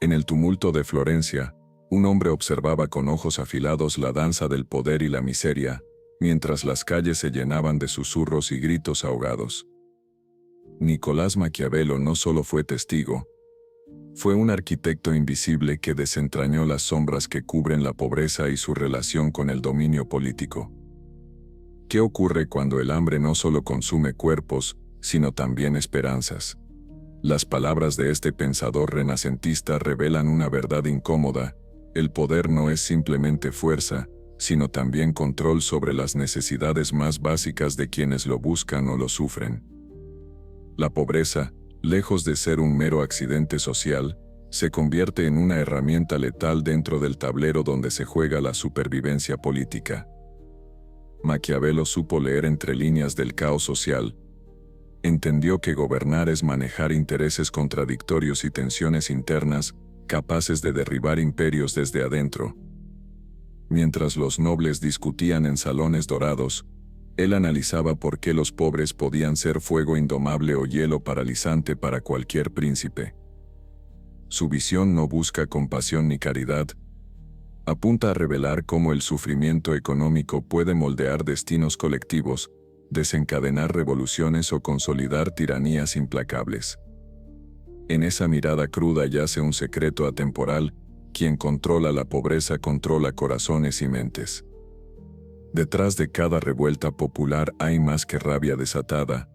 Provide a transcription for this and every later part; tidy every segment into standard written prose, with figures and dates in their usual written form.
En el tumulto de Florencia, un hombre observaba con ojos afilados la danza del poder y la miseria, mientras las calles se llenaban de susurros y gritos ahogados. Nicolás Maquiavelo no solo fue testigo, fue un arquitecto invisible que desentrañó las sombras que cubren la pobreza y su relación con el dominio político. ¿Qué ocurre cuando el hambre no solo consume cuerpos, sino también esperanzas? Las palabras de este pensador renacentista revelan una verdad incómoda: el poder no es simplemente fuerza, sino también control sobre las necesidades más básicas de quienes lo buscan o lo sufren. La pobreza, lejos de ser un mero accidente social, se convierte en una herramienta letal dentro del tablero donde se juega la supervivencia política. Maquiavelo supo leer entre líneas del caos social. Entendió que gobernar es manejar intereses contradictorios y tensiones internas, capaces de derribar imperios desde adentro. Mientras los nobles discutían en salones dorados, él analizaba por qué los pobres podían ser fuego indomable o hielo paralizante para cualquier príncipe. Su visión no busca compasión ni caridad. Apunta a revelar cómo el sufrimiento económico puede moldear destinos colectivos, desencadenar revoluciones o consolidar tiranías implacables. En esa mirada cruda yace un secreto atemporal: quien controla la pobreza controla corazones y mentes. Detrás de cada revuelta popular hay más que rabia desatada.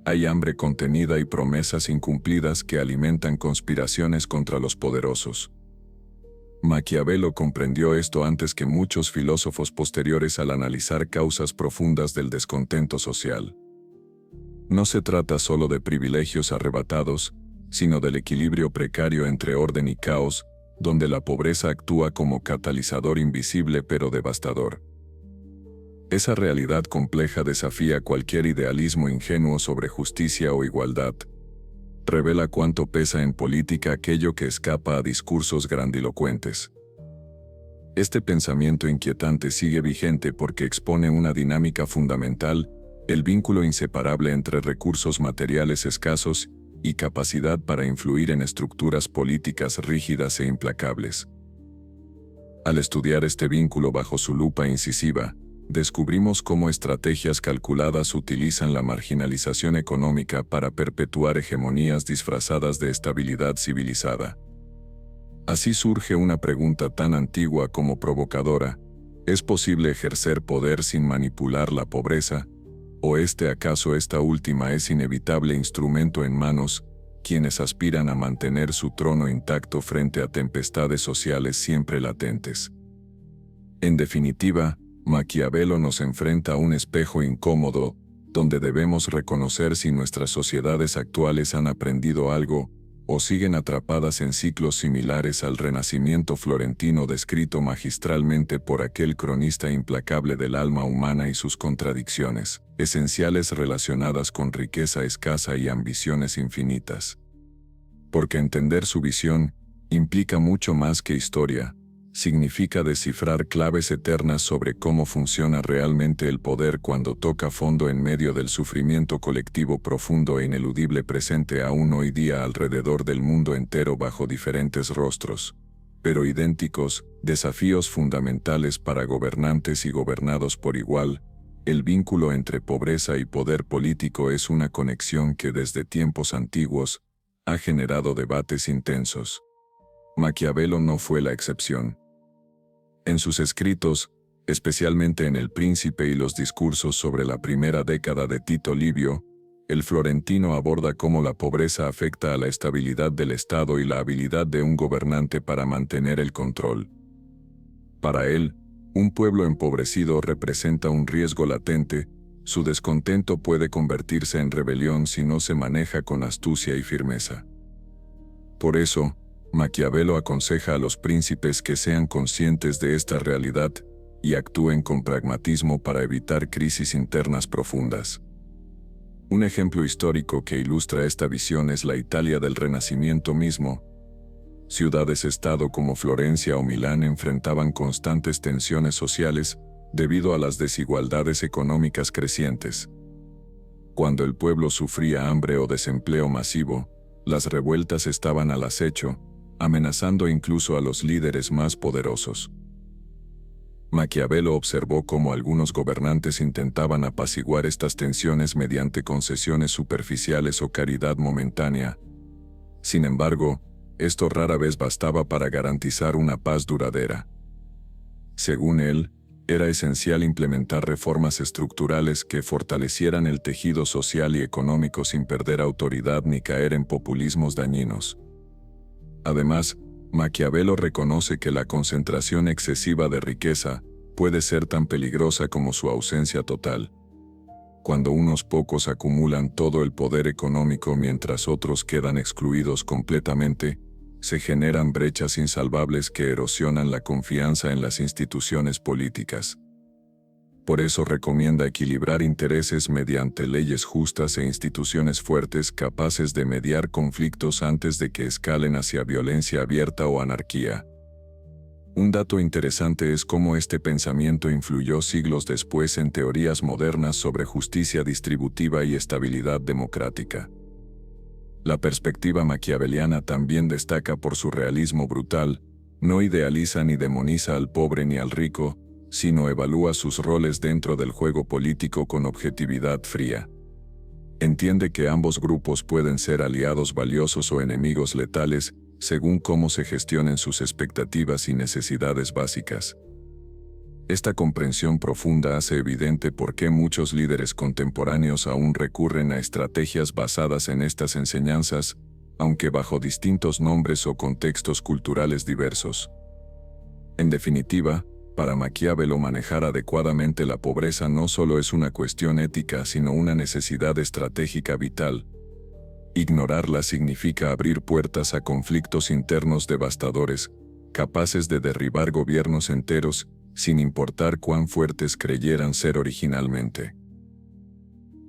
Hay hambre contenida y promesas incumplidas que alimentan conspiraciones contra los poderosos. Maquiavelo comprendió esto antes que muchos filósofos posteriores al analizar causas profundas del descontento social. No se trata solo de privilegios arrebatados, sino del equilibrio precario entre orden y caos, donde la pobreza actúa como catalizador invisible pero devastador. Esa realidad compleja desafía cualquier idealismo ingenuo sobre justicia o igualdad. Revela cuánto pesa en política aquello que escapa a discursos grandilocuentes. Este pensamiento inquietante sigue vigente porque expone una dinámica fundamental: el vínculo inseparable entre recursos materiales escasos y capacidad para influir en estructuras políticas rígidas e implacables. Al estudiar este vínculo bajo su lupa incisiva, descubrimos cómo estrategias calculadas utilizan la marginalización económica para perpetuar hegemonías disfrazadas de estabilidad civilizada. Así surge una pregunta tan antigua como provocadora: ¿es posible ejercer poder sin manipular la pobreza? ¿O acaso esta última es inevitable instrumento en manos quienes aspiran a mantener su trono intacto frente a tempestades sociales siempre latentes? En definitiva, Maquiavelo nos enfrenta a un espejo incómodo, donde debemos reconocer si nuestras sociedades actuales han aprendido algo, o siguen atrapadas en ciclos similares al Renacimiento florentino descrito magistralmente por aquel cronista implacable del alma humana y sus contradicciones esenciales relacionadas con riqueza escasa y ambiciones infinitas. Porque entender su visión implica mucho más que historia. Significa descifrar claves eternas sobre cómo funciona realmente el poder cuando toca fondo en medio del sufrimiento colectivo profundo e ineludible presente aún hoy día alrededor del mundo entero bajo diferentes rostros, pero idénticos, desafíos fundamentales para gobernantes y gobernados por igual. El vínculo entre pobreza y poder político es una conexión que desde tiempos antiguos ha generado debates intensos. Maquiavelo no fue la excepción. En sus escritos, especialmente en El Príncipe y los discursos sobre la primera década de Tito Livio, el florentino aborda cómo la pobreza afecta a la estabilidad del Estado y la habilidad de un gobernante para mantener el control. Para él, un pueblo empobrecido representa un riesgo latente. Su descontento puede convertirse en rebelión si no se maneja con astucia y firmeza. Por eso, Maquiavelo aconseja a los príncipes que sean conscientes de esta realidad y actúen con pragmatismo para evitar crisis internas profundas. Un ejemplo histórico que ilustra esta visión es la Italia del Renacimiento mismo. Ciudades-estado como Florencia o Milán enfrentaban constantes tensiones sociales debido a las desigualdades económicas crecientes. Cuando el pueblo sufría hambre o desempleo masivo, las revueltas estaban al acecho. amenazando incluso a los líderes más poderosos. Maquiavelo observó cómo algunos gobernantes intentaban apaciguar estas tensiones mediante concesiones superficiales o caridad momentánea. Sin embargo, esto rara vez bastaba para garantizar una paz duradera. Según él, era esencial implementar reformas estructurales que fortalecieran el tejido social y económico sin perder autoridad ni caer en populismos dañinos. Además, Maquiavelo reconoce que la concentración excesiva de riqueza puede ser tan peligrosa como su ausencia total. Cuando unos pocos acumulan todo el poder económico mientras otros quedan excluidos completamente, se generan brechas insalvables que erosionan la confianza en las instituciones políticas. Por eso recomienda equilibrar intereses mediante leyes justas e instituciones fuertes capaces de mediar conflictos antes de que escalen hacia violencia abierta o anarquía. Un dato interesante es cómo este pensamiento influyó siglos después en teorías modernas sobre justicia distributiva y estabilidad democrática. La perspectiva maquiaveliana también destaca por su realismo brutal, no idealiza ni demoniza al pobre ni al rico, sino evalúa sus roles dentro del juego político con objetividad fría. Entiende que ambos grupos pueden ser aliados valiosos o enemigos letales, según cómo se gestionen sus expectativas y necesidades básicas. Esta comprensión profunda hace evidente por qué muchos líderes contemporáneos aún recurren a estrategias basadas en estas enseñanzas, aunque bajo distintos nombres o contextos culturales diversos. En definitiva, para Maquiavelo manejar adecuadamente la pobreza no solo es una cuestión ética sino una necesidad estratégica vital. Ignorarla significa abrir puertas a conflictos internos devastadores, capaces de derribar gobiernos enteros, sin importar cuán fuertes creyeran ser originalmente.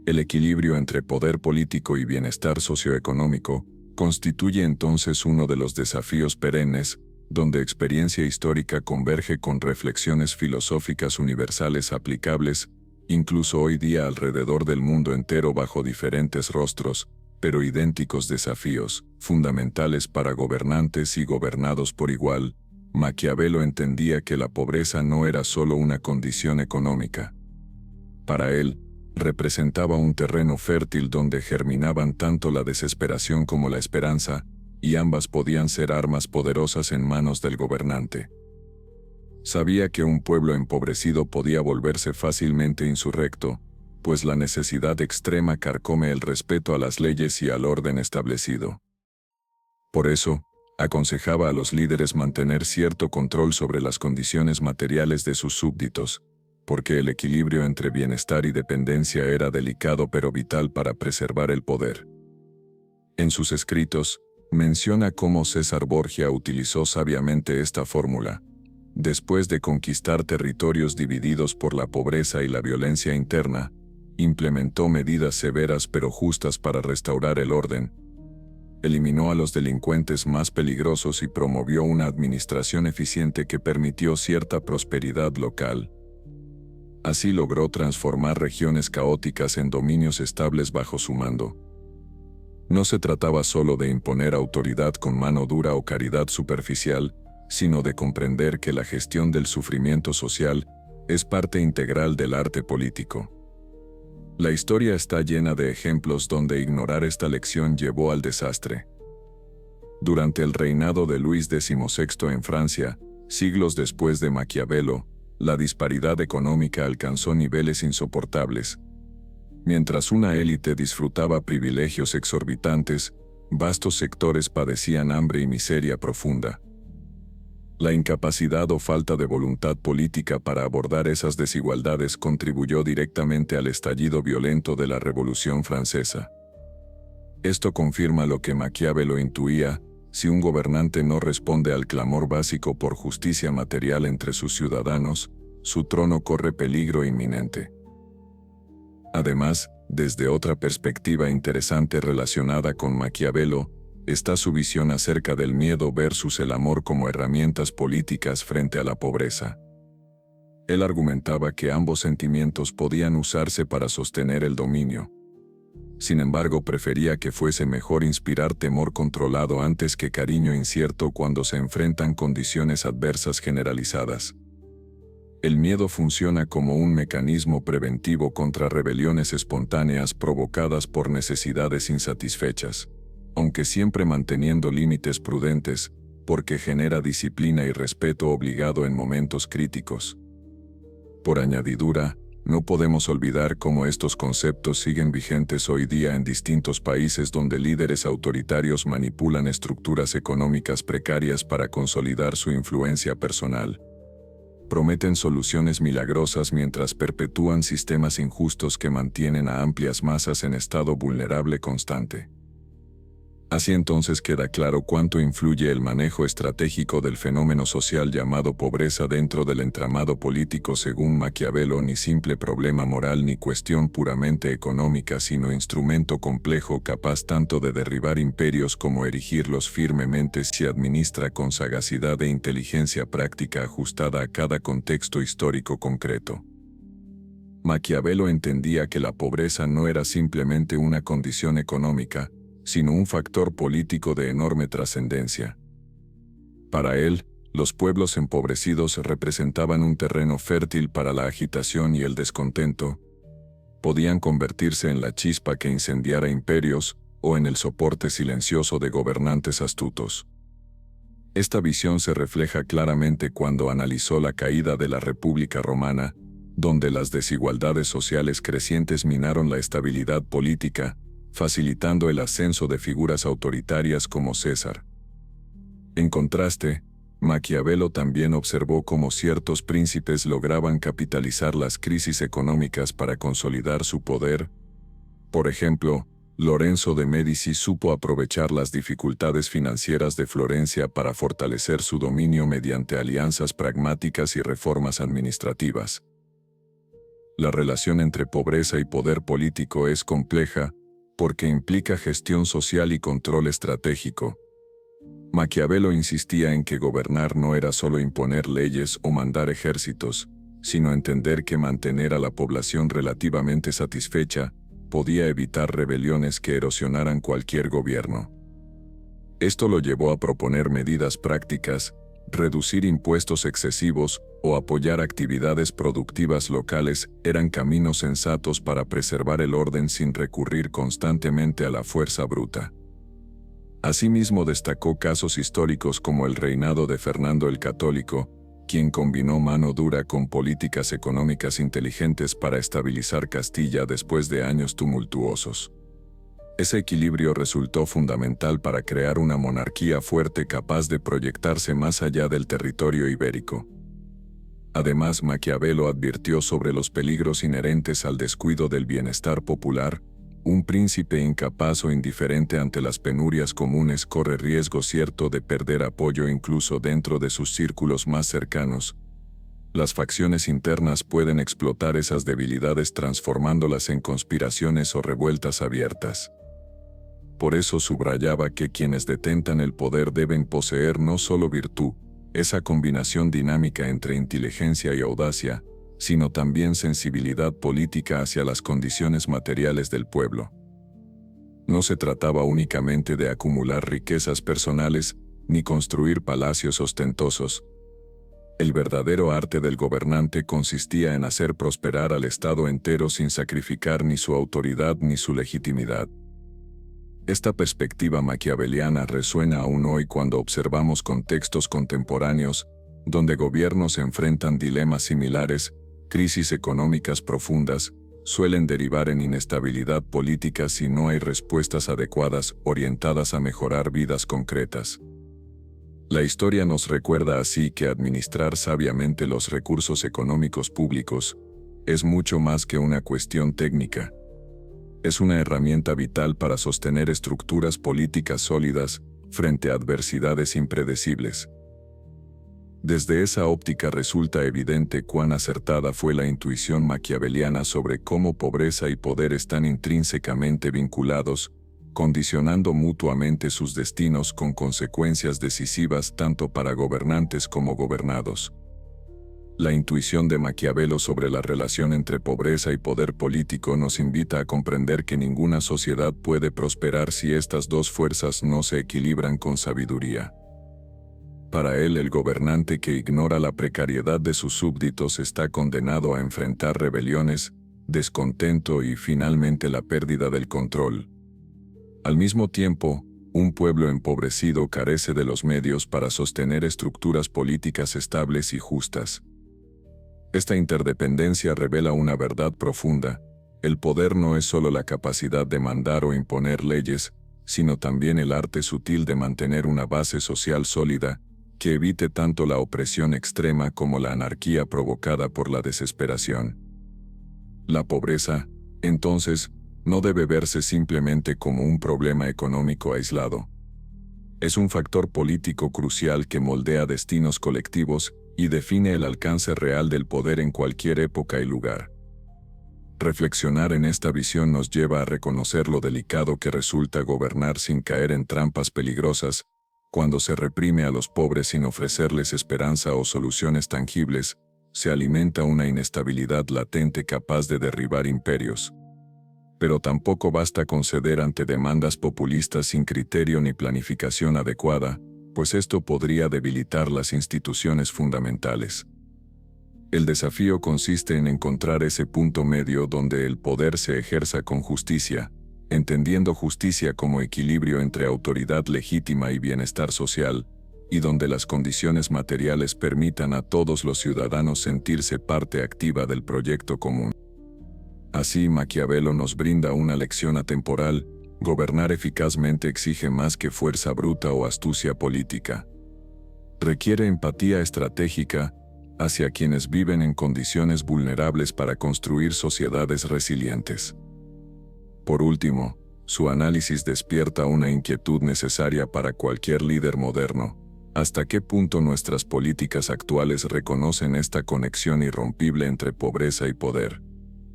El equilibrio entre poder político y bienestar socioeconómico constituye entonces uno de los desafíos perennes, donde experiencia histórica converge con reflexiones filosóficas universales aplicables, incluso hoy día alrededor del mundo entero bajo diferentes rostros, pero idénticos desafíos, fundamentales para gobernantes y gobernados por igual. Maquiavelo entendía que la pobreza no era solo una condición económica. Para él, representaba un terreno fértil donde germinaban tanto la desesperación como la esperanza, y ambas podían ser armas poderosas en manos del gobernante. Sabía que un pueblo empobrecido podía volverse fácilmente insurrecto, pues la necesidad extrema carcome el respeto a las leyes y al orden establecido. Por eso, aconsejaba a los líderes mantener cierto control sobre las condiciones materiales de sus súbditos, porque el equilibrio entre bienestar y dependencia era delicado pero vital para preservar el poder. En sus escritos, menciona cómo César Borgia utilizó sabiamente esta fórmula. Después de conquistar territorios divididos por la pobreza y la violencia interna, implementó medidas severas pero justas para restaurar el orden. Eliminó a los delincuentes más peligrosos y promovió una administración eficiente que permitió cierta prosperidad local. Así logró transformar regiones caóticas en dominios estables bajo su mando. No se trataba solo de imponer autoridad con mano dura o caridad superficial, sino de comprender que la gestión del sufrimiento social es parte integral del arte político. La historia está llena de ejemplos donde ignorar esta lección llevó al desastre. Durante el reinado de Luis XVI en Francia, siglos después de Maquiavelo, la disparidad económica alcanzó niveles insoportables. Mientras una élite disfrutaba privilegios exorbitantes, vastos sectores padecían hambre y miseria profunda. La incapacidad o falta de voluntad política para abordar esas desigualdades contribuyó directamente al estallido violento de la Revolución Francesa. Esto confirma lo que Maquiavelo intuía: si un gobernante no responde al clamor básico por justicia material entre sus ciudadanos, su trono corre peligro inminente. Además, desde otra perspectiva interesante relacionada con Maquiavelo, está su visión acerca del miedo versus el amor como herramientas políticas frente a la pobreza. Él argumentaba que ambos sentimientos podían usarse para sostener el dominio. Sin embargo, prefería que fuese mejor inspirar temor controlado antes que cariño incierto cuando se enfrentan condiciones adversas generalizadas. El miedo funciona como un mecanismo preventivo contra rebeliones espontáneas provocadas por necesidades insatisfechas, aunque siempre manteniendo límites prudentes, porque genera disciplina y respeto obligado en momentos críticos. Por añadidura, no podemos olvidar cómo estos conceptos siguen vigentes hoy día en distintos países donde líderes autoritarios manipulan estructuras económicas precarias para consolidar su influencia personal. Prometen soluciones milagrosas mientras perpetúan sistemas injustos que mantienen a amplias masas en estado vulnerable constante. Así entonces queda claro cuánto influye el manejo estratégico del fenómeno social llamado pobreza dentro del entramado político. Según Maquiavelo, ni simple problema moral ni cuestión puramente económica, sino instrumento complejo capaz tanto de derribar imperios como erigirlos firmemente si administra con sagacidad e inteligencia práctica ajustada a cada contexto histórico concreto. Maquiavelo entendía que la pobreza no era simplemente una condición económica, sino un factor político de enorme trascendencia. Para él, los pueblos empobrecidos representaban un terreno fértil para la agitación y el descontento. Podían convertirse en la chispa que incendiara imperios o en el soporte silencioso de gobernantes astutos. Esta visión se refleja claramente cuando analizó la caída de la República Romana, donde las desigualdades sociales crecientes minaron la estabilidad política, facilitando el ascenso de figuras autoritarias como César. En contraste, Maquiavelo también observó cómo ciertos príncipes lograban capitalizar las crisis económicas para consolidar su poder. Por ejemplo, Lorenzo de Médici supo aprovechar las dificultades financieras de Florencia para fortalecer su dominio mediante alianzas pragmáticas y reformas administrativas. La relación entre pobreza y poder político es compleja, porque implica gestión social y control estratégico. Maquiavelo insistía en que gobernar no era solo imponer leyes o mandar ejércitos, sino entender que mantener a la población relativamente satisfecha podía evitar rebeliones que erosionaran cualquier gobierno. Esto lo llevó a proponer medidas prácticas, reducir impuestos excesivos o apoyar actividades productivas locales eran caminos sensatos para preservar el orden sin recurrir constantemente a la fuerza bruta. Asimismo destacó casos históricos como el reinado de Fernando el Católico, quien combinó mano dura con políticas económicas inteligentes para estabilizar Castilla después de años tumultuosos. Ese equilibrio resultó fundamental para crear una monarquía fuerte capaz de proyectarse más allá del territorio ibérico. Además, Maquiavelo advirtió sobre los peligros inherentes al descuido del bienestar popular. Un príncipe incapaz o indiferente ante las penurias comunes corre riesgo cierto de perder apoyo incluso dentro de sus círculos más cercanos. Las facciones internas pueden explotar esas debilidades transformándolas en conspiraciones o revueltas abiertas. Por eso subrayaba que quienes detentan el poder deben poseer no solo virtud, esa combinación dinámica entre inteligencia y audacia, sino también sensibilidad política hacia las condiciones materiales del pueblo. No se trataba únicamente de acumular riquezas personales, ni construir palacios ostentosos. El verdadero arte del gobernante consistía en hacer prosperar al Estado entero sin sacrificar ni su autoridad ni su legitimidad. Esta perspectiva maquiaveliana resuena aún hoy cuando observamos contextos contemporáneos, donde gobiernos enfrentan dilemas similares. Crisis económicas profundas suelen derivar en inestabilidad política si no hay respuestas adecuadas orientadas a mejorar vidas concretas. La historia nos recuerda así que administrar sabiamente los recursos económicos públicos es mucho más que una cuestión técnica. Es una herramienta vital para sostener estructuras políticas sólidas frente a adversidades impredecibles. Desde esa óptica resulta evidente cuán acertada fue la intuición maquiaveliana sobre cómo pobreza y poder están intrínsecamente vinculados, condicionando mutuamente sus destinos con consecuencias decisivas tanto para gobernantes como gobernados. La intuición de Maquiavelo sobre la relación entre pobreza y poder político nos invita a comprender que ninguna sociedad puede prosperar si estas dos fuerzas no se equilibran con sabiduría. Para él, el gobernante que ignora la precariedad de sus súbditos está condenado a enfrentar rebeliones, descontento y finalmente la pérdida del control. Al mismo tiempo, un pueblo empobrecido carece de los medios para sostener estructuras políticas estables y justas. Esta interdependencia revela una verdad profunda: el poder no es solo la capacidad de mandar o imponer leyes, sino también el arte sutil de mantener una base social sólida, que evite tanto la opresión extrema como la anarquía provocada por la desesperación. La pobreza, entonces, no debe verse simplemente como un problema económico aislado. Es un factor político crucial que moldea destinos colectivos y define el alcance real del poder en cualquier época y lugar. Reflexionar en esta visión nos lleva a reconocer lo delicado que resulta gobernar sin caer en trampas peligrosas, cuando se reprime a los pobres sin ofrecerles esperanza o soluciones tangibles. Se alimenta una inestabilidad latente capaz de derribar imperios. Pero tampoco basta con ceder ante demandas populistas sin criterio ni planificación adecuada, pues esto podría debilitar las instituciones fundamentales. El desafío consiste en encontrar ese punto medio donde el poder se ejerza con justicia, entendiendo justicia como equilibrio entre autoridad legítima y bienestar social, y donde las condiciones materiales permitan a todos los ciudadanos sentirse parte activa del proyecto común. Así, Maquiavelo nos brinda una lección atemporal: gobernar eficazmente exige más que fuerza bruta o astucia política. Requiere empatía estratégica hacia quienes viven en condiciones vulnerables para construir sociedades resilientes. Por último, su análisis despierta una inquietud necesaria para cualquier líder moderno: ¿hasta qué punto nuestras políticas actuales reconocen esta conexión irrompible entre pobreza y poder?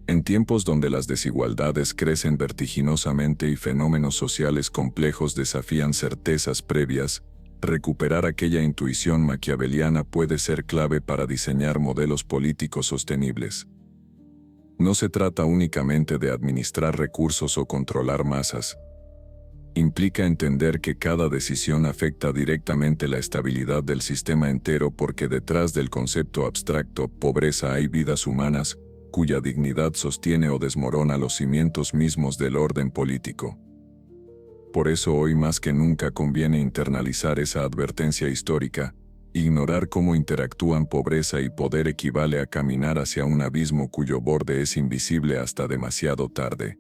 En tiempos donde las desigualdades crecen vertiginosamente y fenómenos sociales complejos desafían certezas previas, recuperar aquella intuición maquiaveliana puede ser clave para diseñar modelos políticos sostenibles. No se trata únicamente de administrar recursos o controlar masas. Implica entender que cada decisión afecta directamente la estabilidad del sistema entero, porque detrás del concepto abstracto pobreza hay vidas humanas, cuya dignidad sostiene o desmorona los cimientos mismos del orden político. Por eso hoy más que nunca conviene internalizar esa advertencia histórica. Ignorar cómo interactúan pobreza y poder equivale a caminar hacia un abismo cuyo borde es invisible hasta demasiado tarde.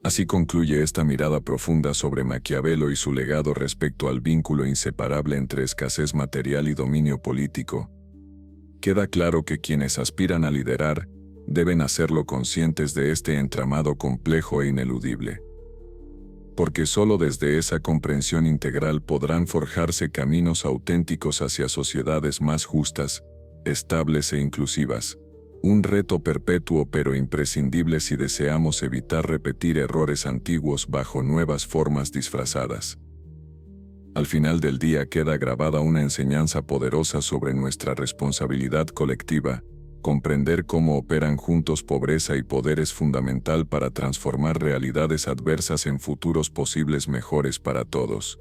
Así concluye esta mirada profunda sobre Maquiavelo y su legado respecto al vínculo inseparable entre escasez material y dominio político. Queda claro que quienes aspiran a liderar deben hacerlo conscientes de este entramado complejo e ineludible. Porque solo desde esa comprensión integral podrán forjarse caminos auténticos hacia sociedades más justas, estables e inclusivas. Un reto perpetuo pero imprescindible si deseamos evitar repetir errores antiguos bajo nuevas formas disfrazadas. Al final del día queda grabada una enseñanza poderosa sobre nuestra responsabilidad colectiva. Comprender cómo operan juntos pobreza y poder es fundamental para transformar realidades adversas en futuros posibles mejores para todos.